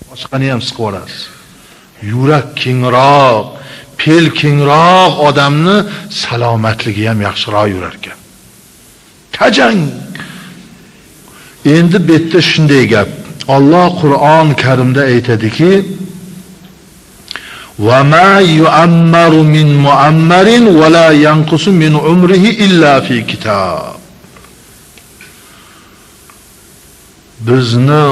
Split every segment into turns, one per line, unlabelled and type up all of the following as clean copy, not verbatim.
boshqani ham siqib olasiz. Yurak kengroq, pel kengroq odamni salomatligi ham yaxshiroq yurar ekan. Tajang. Endi bu yerda shunday gap. Alloh Qur'on Karimda aytadiki: "Va ma yu'ammaru min mu'ammarin va la yanqusu min umrihi illa fi kitob." Bizni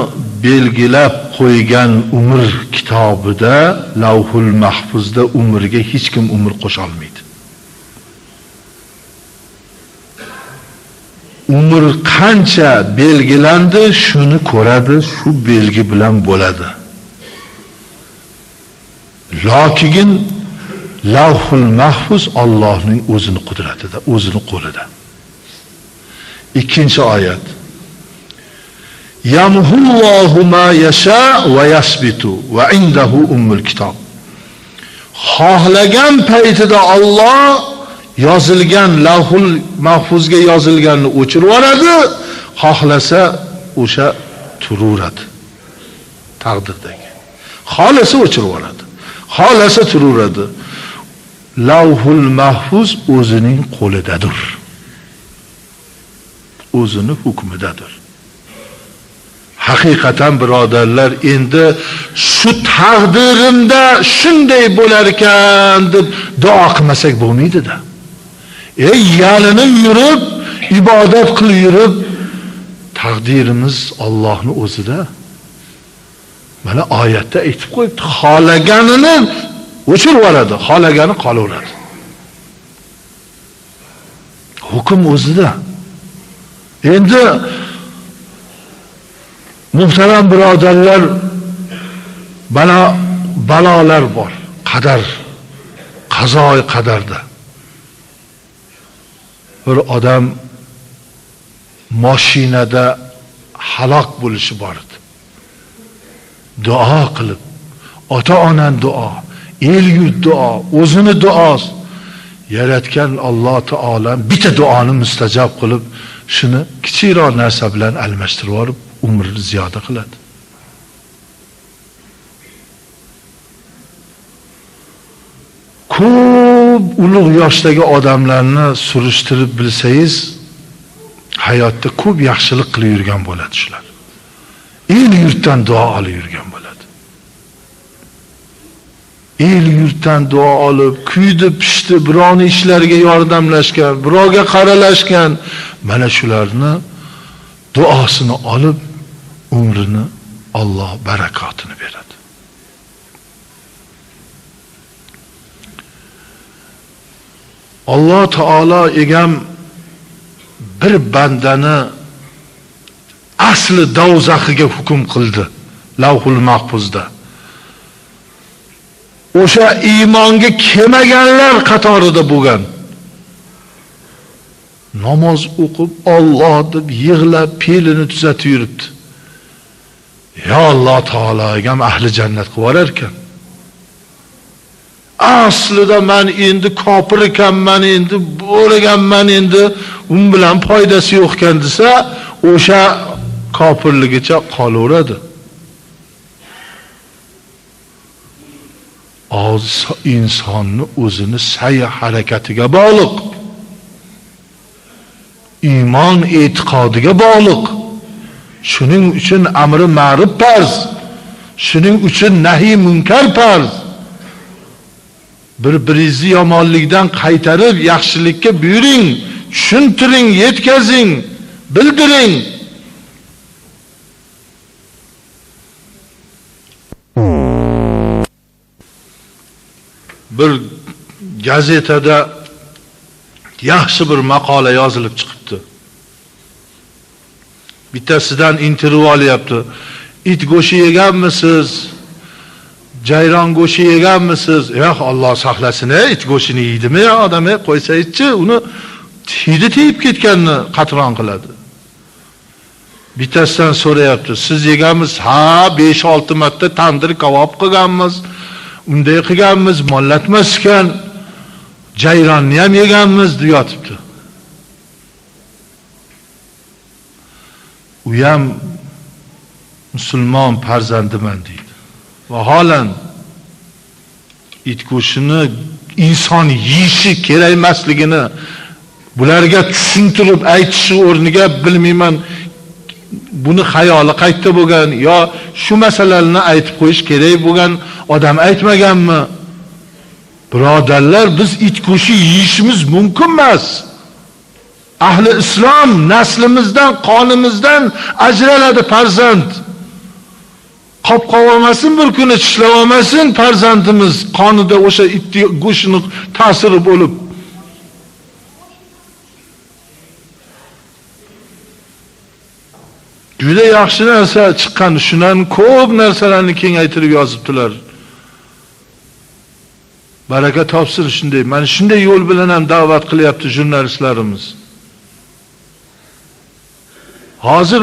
belgilab qo'ygan umr kitobida, Lavhul Mahfuzda umrga hech kim umr qo'sha olmaydi. Umr qancha belgilandi, shuni ko'radi, shu belgi bilan bo'ladi. Lokin Lavhul Mahfuz Allohning o'zining qudratida, o'zining qo'lida. Ikkinchi oyat. Yamhullohu ma yasha va yasbitu va indahu ummul kitob. Xohlagan paytida Alloh yozilgan Lavhul Mahfuzga yozilganni o'chirib yuboradi, xohlasa o'sha turaveradi. Taqdirdagi. Xohlasa o'chirib yuboradi. Xohlasa turaveradi. Lavhul Mahfuz o'zining qo'lidadir. O'zining hukmidadir. Haqiqatan birodarlar, endi shu taqdirimda shunday bo'lar ekan deb duo qilmasak bo'lmaydi-da. Yalinib yurib, ibodat qilib yurib, taqdirimiz Allohning o'zida. Mana oyatda aytib qo'yibdi, xolaganini o'chirib yuboradi, xolagani qolaveradi. Hukm o'zida. Endi muhtaram birodarlar, balolar bor. Qadar, qazoy qadarda. Bir odam mashinada halok bo'lishi bor edi. Duo qilib, ota-onan duo, el yurt duo, o'zini duosi, yaratgan Alloh taolo bitta duoni mustajab qilib, shuni kichikroq narsa bilan almashtirib yuborib, umrni ziyoda qiladi. Ko'p ulug' yoshdagi odamlarni surishtirib bilsangiz, hayotda ko'p yaxshilik qilib yurgan bo'ladi shular. El yurtdan duo olib yurgan bo'ladi. El yurtdan duo olib, kuydi pishdi, birovni ishlariga yordamlashgan, birovga qaralashgan, mana shularni duosini olib, umrini Alloh barakotini beradi. Alloh taolo egam bir bandani asli dovzaxiga hukm qildi Lavhul Mahfuzda. O'sha iymonga kelmaganlar qatorida bo'lgan. Namoz o'qib, Alloh deb yig'lab, pelini tuzatib yuribdi. Ya Alloh taologa ahli jannat qilib yuborar ekan. Aslida men endi kofir ekanman, endi bo'laganman, endi un bilan foydasi yo'q ekan desa, o'sha kofirligicha qolaveradi. Insonni o'zini sa'y harakatiga bog'liq. Iymon e'tiqodiga bog'liq. Shuning uchun amri ma'ruf farz. Shuning uchun nahiy munkar farz. Bir-biringizni yomonlikdan qaytarib, yaxshilikka buyuring, tushuntiring, yetkazing, bildiring. Bir gazetada yaxshi bir maqola yozilib chiqibdi. Bittasidan intervyu olyapti. It go'shi yeganmisiz? Jayron go'shi yeganmisiz? Yo'q, Alloh saqlasin, it go'shini yeydimi odam? Qo'ysaychi, uni hidi tegib ketganini qatron qiladi. Bittasidan so'rayapti, siz yeganmisiz? Ha, 5-6 marta tandir kabob qilganmiz. Unday qilganmiz, mollatmas ekan. Jayronni ham yeganmiz deb yotibdi. U ham musulmon farzandiman deydi. vaholan it go'shtini inson yeyishi kerak emasligini bularga tushuntirib aytishi o'rniga bilmayman buni xayoli qaytda bo'lgan yo shu masalalarni aytib qo'yish kerak bo'lgan odam aytmaganmi? Birodarlar, biz it go'shti yeyishimiz mumkin emas. Ahli islom naslimizdan, qonimizdan ajraladi farzand. Qop olmasin bir kuni tishlab olmasin farzandimiz qonida o'sha it go'shtini ta'siri bo'lib. Juda yaxshi narsa chiqqan, shundan ko'p narsalarni kengaytirib yozibdilar. Baraka topsin shunday. Mana shunday yo'l bilan ham da'vat qilyapti jurnalistlarimiz. Hozir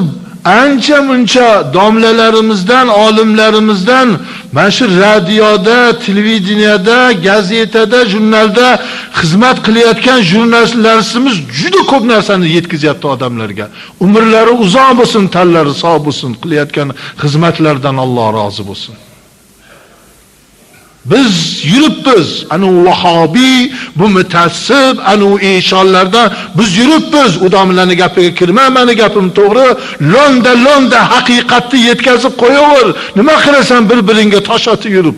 ancha-muncha domlalarimizdan, olimlarimizdan mana shu radioda, televideniyada, gazetada, jurnalda xizmat qilayotgan jurnalistlarimiz juda ko'p narsani yetkazyapti odamlarga. Umrlari uzoq bo'lsin, tanlari sog' bo'lsin, qilayotgan xizmatlardan Alloh rozi bo'lsin. Biz yuribmiz, anu vahobiy, bu mutassib, anu ishonlardan biz yuribmiz. Odamlarning gapiga kirma, meni gapim to'g'ri, londa haqiqatni yetkazib qo'yaver. Nima qilasan bir-biringga tosh otib yurib?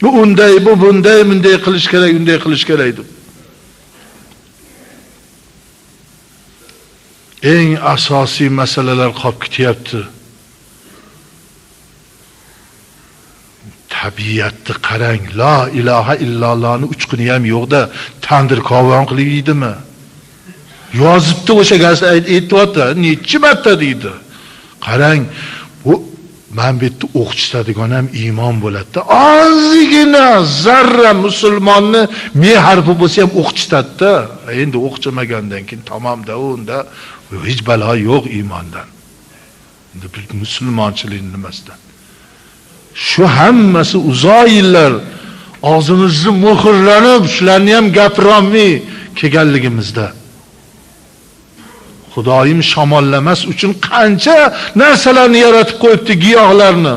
Bu unday, bu bunday, bunday qilish kerak, unday qilish kerak deb. Eng asosiy masalalar qolib ketyapti. Tabiatni qarang, la ilaha illallohni uchquni ham yo'qda tandir qovon qilib yeydimi? Yozibdi o'sha gazeta aytyapti, necha marta deydi. Qarang, bu men bu yerda o'qitadigan ham iymon bo'ladi. Ozgina zarra musulmonni harfi bo'lsa ham o'qitadi-da. Endi o'qimagandan keyin tamomda unda hech balo yo'q iymondan. Endi musulmonchilik nimasidan? Shu hammasi uzoq yillar og'zimizni muhrlanib, shularni ham gapirolmay kelganligimizda. Xudoyim shamollamas uchun qancha narsalarni yaratib qo'yibdi, giyohlarni.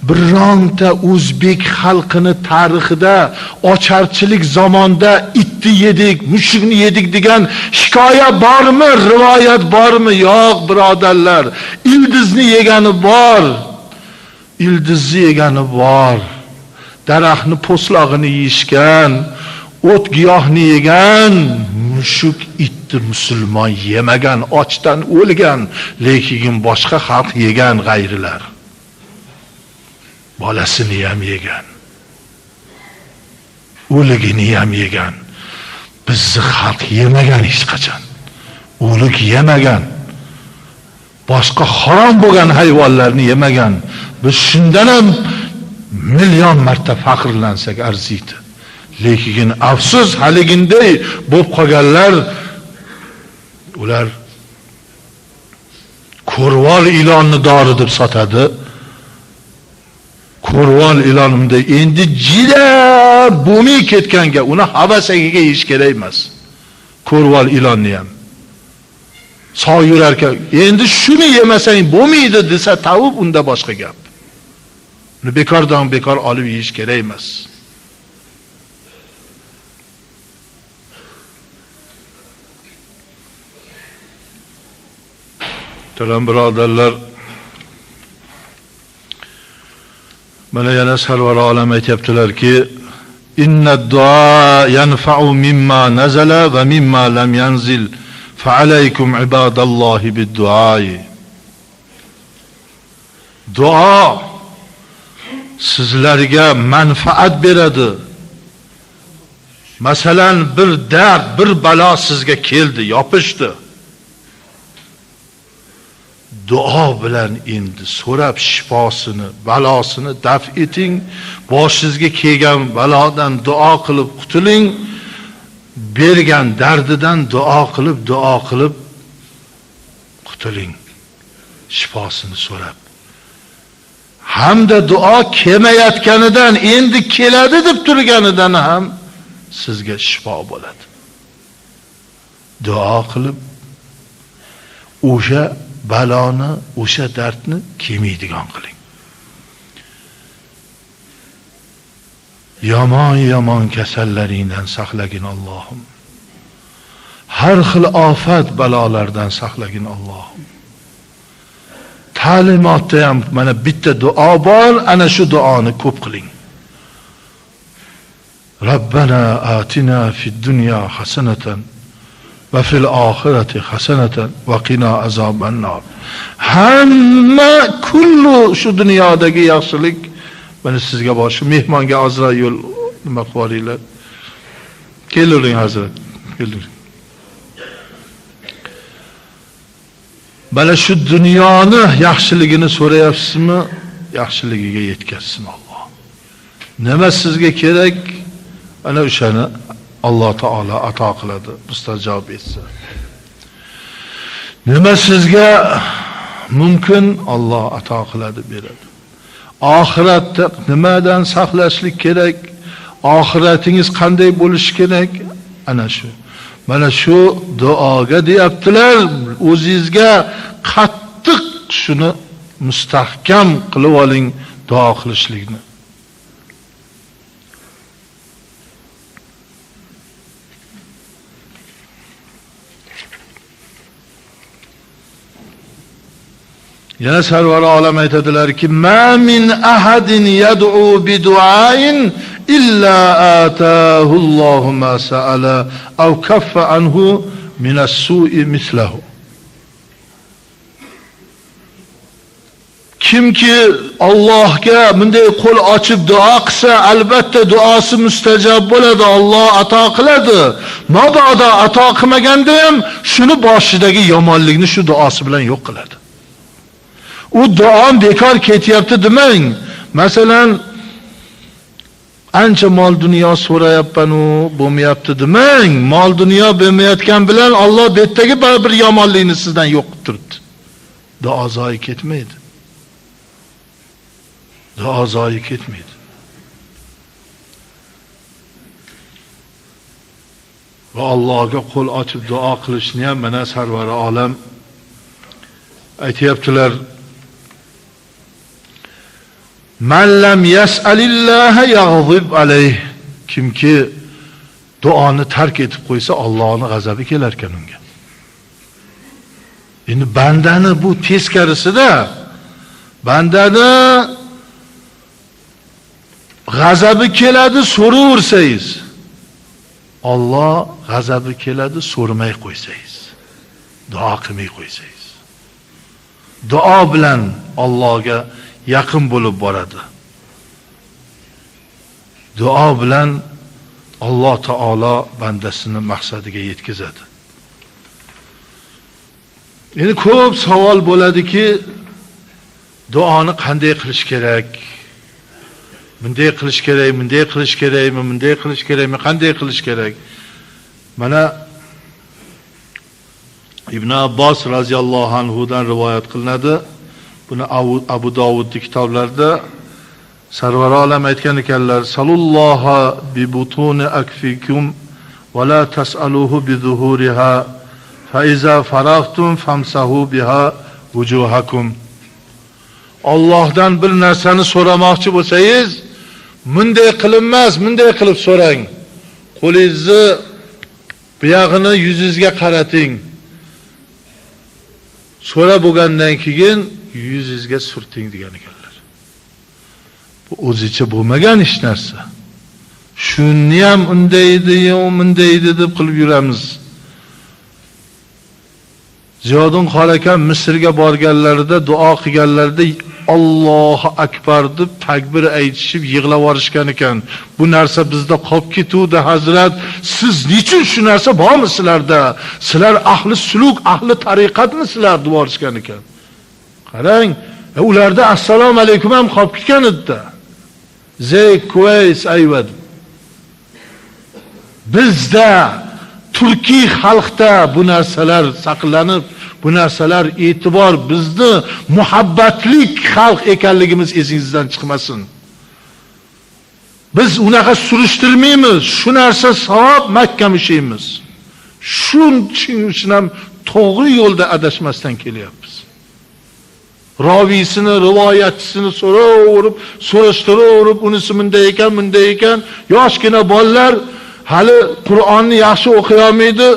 Bironta o'zbek xalqini tarixida ocharchilik zamonda itni yedik, mushukni yedik degan hikoya bormi, rivoyat bormi? Yo'q, birodarlar. Ildizni yegani bor. Ildizni yegani bor. Daraxtni po'slog'ini yeyishgan, o't giyohni yegan, mushuk itni musulmon yemagan, ochdan o'lgan, lekin boshqa xalq yegan g'ayrilar. Bolasini ham yegan. O'ligini ham yegan. Bizni xalq yemagan hech qachon. O'lik yemagan. Boshqa harom bo'lgan hayvonlarni yemagan. Biz shundan ham million marta faxrlansak arziydi. Lekin afsus haliginday bo'lib qolganlar, ular ko'rvol ilonni dori deb sotadi. Ko'rvol ilonimda endi jida bo'lmay ketganga uni havasagiga yeyish kerak emas. Ko'rvol ilonni ham sog' yurarkan endi shuni yemasang bo'lmaydi desa tavib, unda boshqa gap. Uni bekordan bekor olib yeyish kerak emas. Muhtaram birodarlar, mana yana Sarvar olam aytibdilarki, inna du'a yanfa'u mimma nazala va mimma lam yanzil. Fa'alaykum ibadallohi bid-du'ai. Duo sizlarga manfaat beradi. Masalan, bir dard, bir balo sizga keldi, yopishdi. Duo bilan endi so'rab shifosini, balosini daf eting. Boshingizga kelgan balodan duo qilib qutuling. Bergan dardidan duo qilib qutuling. Shifosini so'rab. Hamda duo kelmayotganidan, endi keladi deb turganidan ham sizga shifo bo'ladi. Duo qilib o'sha baloni, o'sha dardni kelmaydigan qiling. yomon kasallaringdan saqlagin Allohim. Har xil ofat balolardan saqlagin Allohim. Ta'limotda ham mana bitta duo bor, ana shu duoni ko'p qiling. Rabbana atina fid dunya hasanatan va fil oxirati hasanatan va qina azoban nar. Hamma kullu shu dunyodagi yaxshilik mana sizga bor. Shu mehmonga ozroq yo'l nima qilaringlar? Keling hazrat, keling. Mana shu dunyoni yaxshiligini so'rayapsizmi? Yaxshiligiga yetkazsin Alloh. Nima sizga kerak? Ana o'shani Alloh taolo ato qiladi, mustajob etsa. Nima sizga mumkin? Alloh ato qiladi, beradi. Oxiratda nimadan saqlashlik kerak? Oxiratingiz qanday bo'lishi kerak? Ana shu. Mana shu duoga deyaptilar, o'zingizga qattiq shuni mustahkam qilib oling, duo qilishlikni. Yana sarvar olam aytadilarki, "Ma min ahadin yad'u bi du'ain illa atahu Allohu ma sa'ala aw kaffa anhu min as-su'i mislahu." Kimki Allohga bunday qo'l ochib duo qilsa, albatta duosi mustajab bo'ladi, Alloh ato qiladi. Mabodo ato qilmaganda ham shuni boshidagi yomonlikni shu duosi bilan yo'q qiladi. U duom bekor ketyapti demang. Masalan, ancha mol dunyo so'rayapman u bo'lmayapti demang. Mol dunyo bo'lmayotgan bilan Alloh betdagi bir yomonlikni sizdan yo'q qilib turibdi. Duo zoyi ketmaydi. Duo zoyi ketmaydi. Va Allohga qo'l ochib duo qilishni ham mana sarvari olam aytayaptilar. Man lam yas'alillaha yag'zib alayh. Kimki duoni tark etib qo'ysa, Allohning g'azabi kelar ekan unga. Endi bandani bu teskarisida, bandani g'azabi keladi, so'raversangiz, Alloh g'azabi keladi, so'ramay qo'ysangiz, duo qilmay qo'ysangiz. Duo bilan Allohga yaqin bo'lib boradi. Duo bilan Alloh taolo bandasini maqsadiga yetkazadi. Endi ko'p savol bo'ladiki, duoni qanday qilish kerak? Bunday qilish kerak, bunday qilish kerakmi, bunday qilish kerakmi, qanday qilish kerak? Mana Ibn Abbos radhiyallohu anhu dan rivoyat qilinadi. Buni Abu Dovudning kitoblarida sarvar olam aytgan ekanlar, "Salulloha bi butuni akfikum va la tas'aluhu bi zuhuriha fa iza faragtum famsahu biha wujuhakum." Allohdan bir narsani so'ramoqchi bo'lsangiz, bunday qilinmas, bunday qilib so'rang. Qo'lingizni buyog'ini yuzingizga qarating. So'ra bo'lgandan keyin yuzingizga surting degan ekanlar. Bu o'zicha bo'lmagan hech narsa. Shuni ham unday edi, bunday edi deb qilib yuramiz. Ziyodun Xolakan Misrga borganlarida duo qilganlarida Allohu akbar deb takbir aytishib yig'lab yorishgan ekan. Bu narsa bizda qolib ketuvdi, hazrat. Siz nechun shu narsa bormi sizlarda? Sizlar ahli suluk, ahli tariqatmisizlar deb yorishgan ekan. Qarang, ularda assalomu alaykum ham qolib ketgan edi. Zey Kuways ayvad. Bizda Turkiy xalqda bu narsalar saqlanib, bu narsalar e'tibor, bizni muhabbatlik xalq ekanligimiz esingizdan chiqmasin. Biz unaqa surishtirmaymiz. Shu narsa savob mahkam ishimiz. Shuning uchun ham to'g'ri yo'lda adashmasdan kelyapmiz. Ravisini, rivoyatchisini so'rashtirib, unisi bunday ekan, yoshgina bolalar hali Qur'onni yaxshi o'qiy olmaydi.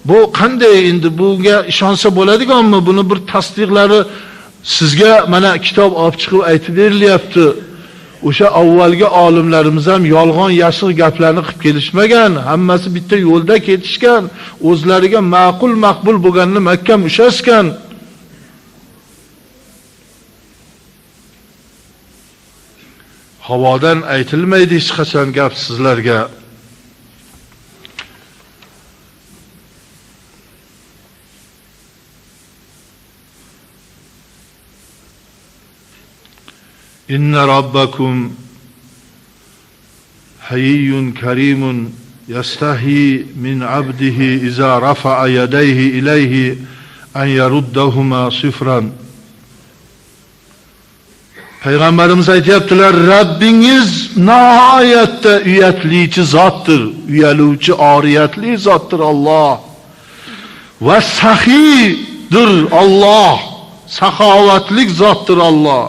Bu qanday endi bunga ishonsa bo'ladiganmi? Buni bir tasdiqlari sizga mana kitob olib chiqib aytib berilyapti. O'sha avvalgi olimlarimiz ham yolg'on yashiq gaplarni qilib kelishmagan, hammasi bitta yo'lda ketishgan, o'zlariga ma'qul maqbul bo'lganini mahkam ushashgan. Havodan aytilmaydi hech qachon gap sizlarga. İnne rabbakum hayyun karimun yastahi min abdihi iza rafa'a yadayhi ilayhi an yaruddahuma sifran. Peygamberimiz aytyaptilar, Rabbingiz nihoyatda uyatlichi zotdir, uyaluvchi oriyatli zotdir Allah. Va sahidir Allah, saxovatlik zotdir Allah.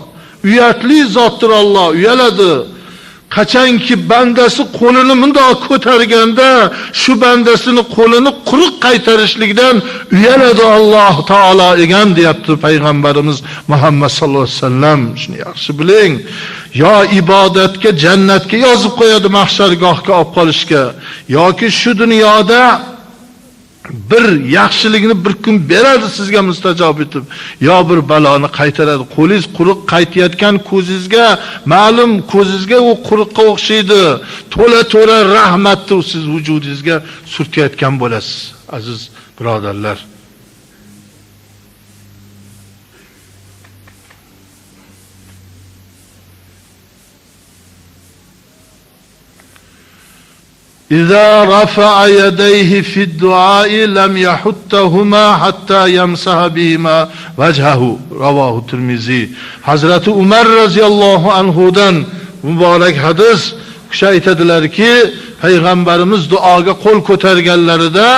Uyatli zotdir Allah, uyaladi. Qachonki bandasi qo'lini bundoq ko'targanda, shu bandasini qo'lini quruq qaytarishlikdan uyaladi Alloh taolo ekan deyapti payg'ambarimiz Muhammad sallallohu alayhi vasallam. Shuni yaxshi biling. Yo ibodatga, jannatga yozib qo'yadi mahshargohga olib qolishga, yoki shu dunyoda bir yaxshilikni bir kun beradi sizga mustajob etib, yo bir baloni qaytaradi. Qo'lingiz quruq qaytayotgan ko'zingizga, ma'lum ko'zingizga u quruqqa o'xshaydi. To'la rahmatni siz vujudingizga surtayotgan bo'lasiz, aziz birodarlar. İza rafa'a yadayhi fi'd du'a'i lam yahuttahuma hatta yamsaha bihima vajhahu. Ravahu Tirmizi. Hazreti Umar radhiyallohu anhudan mübarek hadis aytadilar-ki, Peygamberimiz duoga qo'l ko'targanlarida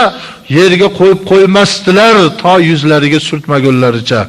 yerga qo'yib qo'ymasdilar to yuzlariga surtmagunlaricha.